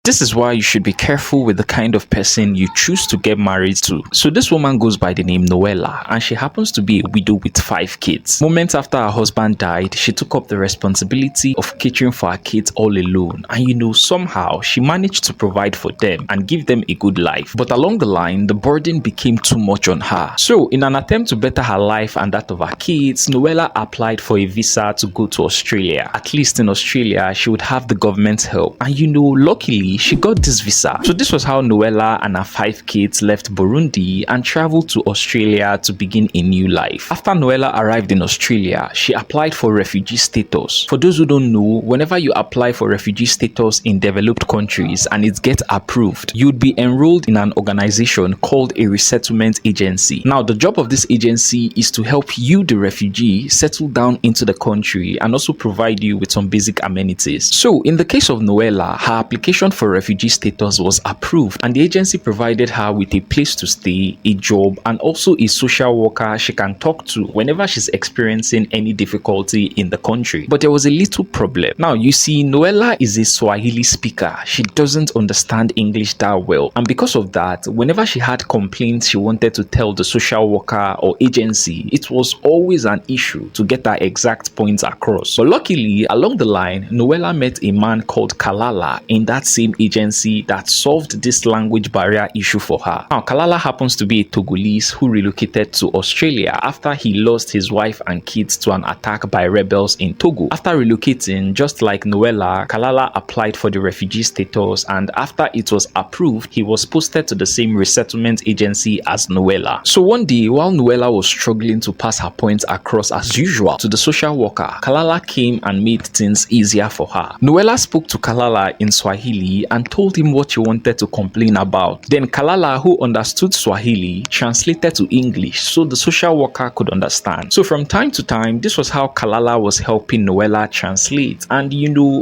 This is why you should be careful with the kind of person you choose to get married to. So this woman goes by the name Nuela, and she happens to be a widow with 5 kids. Moments after her husband died, she took up the responsibility of catering for her kids all alone, and somehow she managed to provide for them and give them a good life. But along the line, the burden became too much on her. So in an attempt to better her life and that of her kids, Nuela applied for a visa to go to Australia. At least in Australia, she would have the government's help. And luckily, she got this visa. So this was how Nuela and her 5 kids left Burundi and traveled to Australia to begin a new life. After Nuela arrived in Australia, she applied for refugee status. For those who don't know, whenever you apply for refugee status in developed countries and it gets approved, you'd be enrolled in an organization called a resettlement agency. Now, the job of this agency is to help you, the refugee, settle down into the country and also provide you with some basic amenities. So in the case of Nuela, her application for refugee status was approved and the agency provided her with a place to stay, a job, and also a social worker she can talk to whenever she's experiencing any difficulty in the country. But there was a little problem. Now, you see, Nuela is a Swahili speaker. She doesn't understand English that well, and because of that, whenever she had complaints she wanted to tell the social worker or agency, it was always an issue to get her exact points across. But luckily, along the line, Nuela met a man called Kalala in that same agency that solved this language barrier issue for her. Now, Kalala happens to be a Togolese who relocated to Australia after he lost his wife and kids to an attack by rebels in Togo. After relocating, just like Nuela, Kalala applied for the refugee status, and after it was approved, he was posted to the same resettlement agency as Nuela. So one day, while Nuela was struggling to pass her points across as usual to the social worker, Kalala came and made things easier for her. Nuela spoke to Kalala in Swahili and told him what she wanted to complain about. Then Kalala, who understood Swahili, translated to English so the social worker could understand. So from time to time, this was how Kalala was helping Nuela translate. And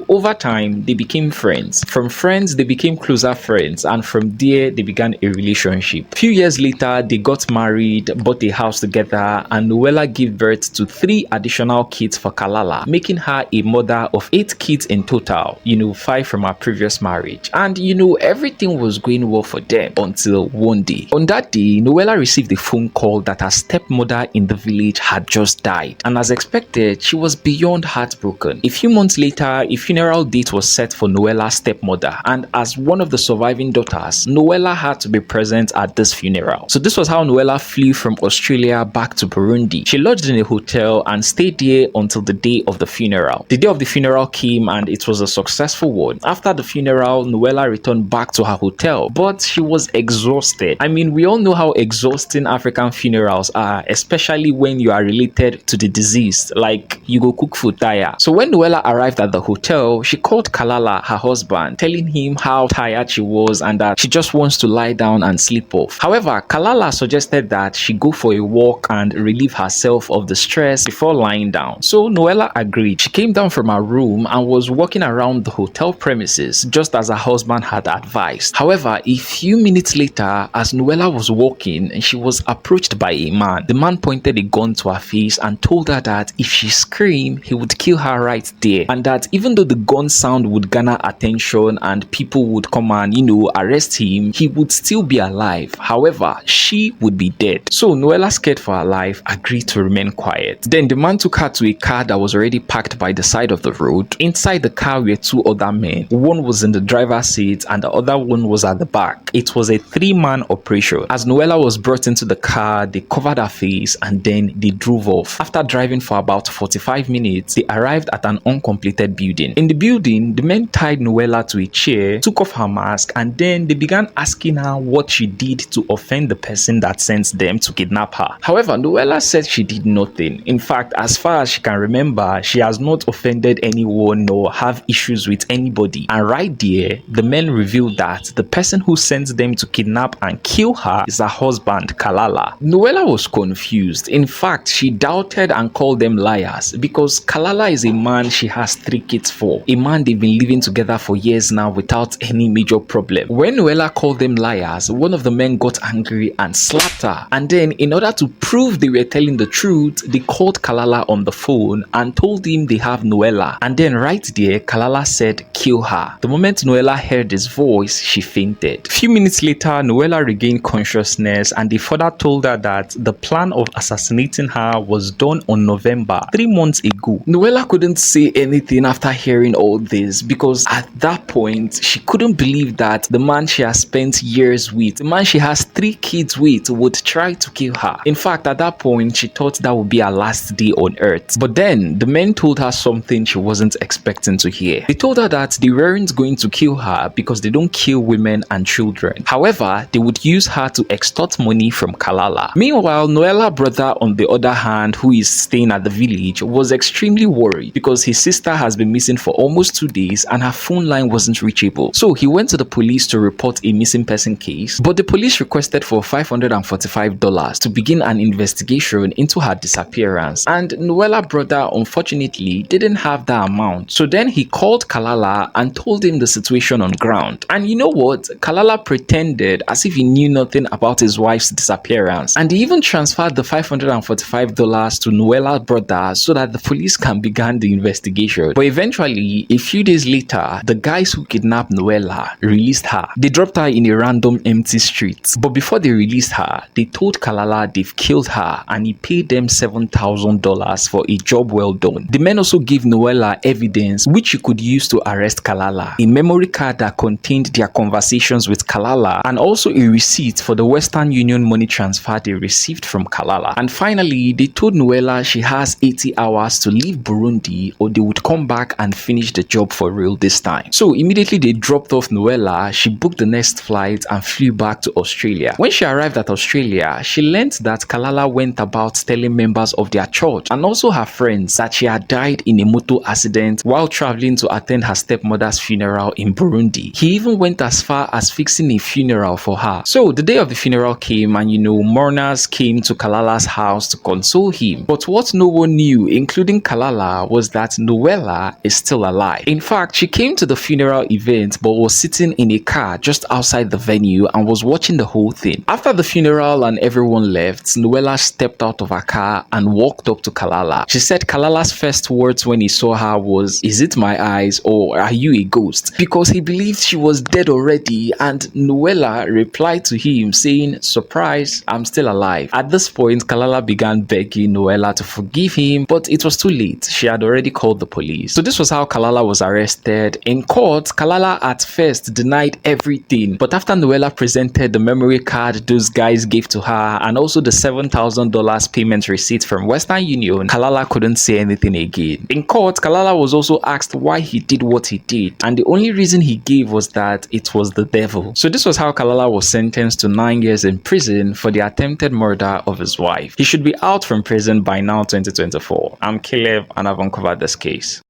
over time, they became friends. From friends, they became closer friends. And from there, they began a relationship. A few years later, they got married, bought a house together, and Nuela gave birth to 3 additional kids for Kalala, making her a mother of 8 kids in total, 5 from her previous marriage. And everything was going well for them until one day. On that day, Nuela received a phone call that her stepmother in the village had just died. And as expected, she was beyond heartbroken. A few months later, a funeral date was set for Nuela's stepmother. And as one of the surviving daughters, Nuela had to be present at this funeral. So this was how Nuela flew from Australia back to Burundi. She lodged in a hotel and stayed there until the day of the funeral. The day of the funeral came and it was a successful one. After the funeral, Nuela returned back to her hotel, but she was exhausted. I mean, we all know how exhausting African funerals are, especially when you are related to the deceased, like you go cook food tire. So when Nuela arrived at the hotel, she called Kalala, her husband, telling him how tired she was and that she just wants to lie down and sleep off. However, Kalala suggested that she go for a walk and relieve herself of the stress before lying down. So Nuela agreed. She came down from her room and was walking around the hotel premises just as her husband had advised. However, a few minutes later, as Nuela was walking, she was approached by a man. The man pointed a gun to her face and told her that if she screamed, he would kill her right there, and that even though the gun sound would garner attention and people would come and arrest him, he would still be alive. However, she would be dead. So Nuela, scared for her life, agreed to remain quiet. Then the man took her to a car that was already parked by the side of the road. Inside the car were 2 other men. One was in the driver's seat and the other one was at the back. It was a 3-man operation. As Nuela was brought into the car, they covered her face and then they drove off. After driving for about 45 minutes, they arrived at an uncompleted building. In the building, the men tied Nuela to a chair, took off her mask, and then they began asking her what she did to offend the person that sent them to kidnap her. However, Nuela said she did nothing. In fact, as far as she can remember, she has not offended anyone nor have issues with anybody. And right there, the men revealed that the person who sent them to kidnap and kill her is her husband, Kalala. Nuela was confused. In fact, she doubted and called them liars because Kalala is a man she has 3 kids for. A man they've been living together for years now without any major problem. When Nuela called them liars, one of the men got angry and slapped her. And then, in order to prove they were telling the truth, they called Kalala on the phone and told him they have Nuela. And then right there, Kalala said, kill her. The moment Nuela heard his voice, she fainted. A few minutes later, Nuela regained consciousness and they further told her that the plan of assassinating her was done on November, 3 months ago. Nuela couldn't say anything after hearing all this because at that point, she couldn't believe that the man she has spent years with, the man she has 3 kids with, would try to kill her. In fact, at that point, she thought that would be her last day on earth. But then, the men told her something she wasn't expecting to hear. They told her that they weren't going to kill her because they don't kill women and children. However, they would use her to extort money from Kalala. Meanwhile, Nuela's brother, on the other hand, who is staying at the village, was extremely worried because his sister has been missing for almost 2 days and her phone line wasn't reachable. So he went to the police to report a missing person case, but the police requested for $545 to begin an investigation into her disappearance, and Nuela's brother unfortunately didn't have that amount. So then he called Kalala and told him the situation on ground. And you know what? Kalala pretended as if he knew nothing about his wife's disappearance, and he even transferred the $545 to Nuela's brother so that the police can begin the investigation. But eventually, a few days later, the guys who kidnapped Nuela released her. They dropped her in a random empty street. But before they released her, they told Kalala they've killed her and he paid them $7,000 for a job well done. The men also gave Nuela evidence which he could use to arrest Kalala, a memory card that contained their conversations with Kalala and also a receipt for the Western Union money transfer they received from Kalala. And finally, they told Nuela she has 80 hours to leave Burundi or they would come back and finish the job for real this time. So immediately they dropped off Nuela, she booked the next flight and flew back to Australia. When she arrived at Australia, she learned that Kalala went about telling members of their church and also her friends that she had died in a motor accident while traveling to attend her stepmother's funeral in Burundi. He even went as far as fixing a funeral for her. So the day of the funeral came and mourners came to Kalala's house to console him. But what no one knew, including Kalala, was that Nuela is still alive. In fact, she came to the funeral event but was sitting in a car just outside the venue and was watching the whole thing. After the funeral and everyone left, Nuela stepped out of her car and walked up to Kalala. She said Kalala's first words when he saw her was, "Is it my eyes or are you a ghost?" Because he believed she was dead already, and Nuela replied to him saying, "Surprise, I'm still alive." At this point, Kalala began begging Nuela to forgive him, but it was too late. She had already called the police. So this was how Kalala was arrested. In court, Kalala at first denied everything, but after Nuela presented the memory card those guys gave to her and also the $7,000 payment receipt from Western Union, Kalala couldn't say anything again. In court, Kalala was also asked why he did what he did, and the only reason he gave was that it was the devil. So this was how Kalala was sentenced to 9 years in prison for the attempted murder of his wife. He should be out from prison by now, 2024. I'm Caleb and I've uncovered this case.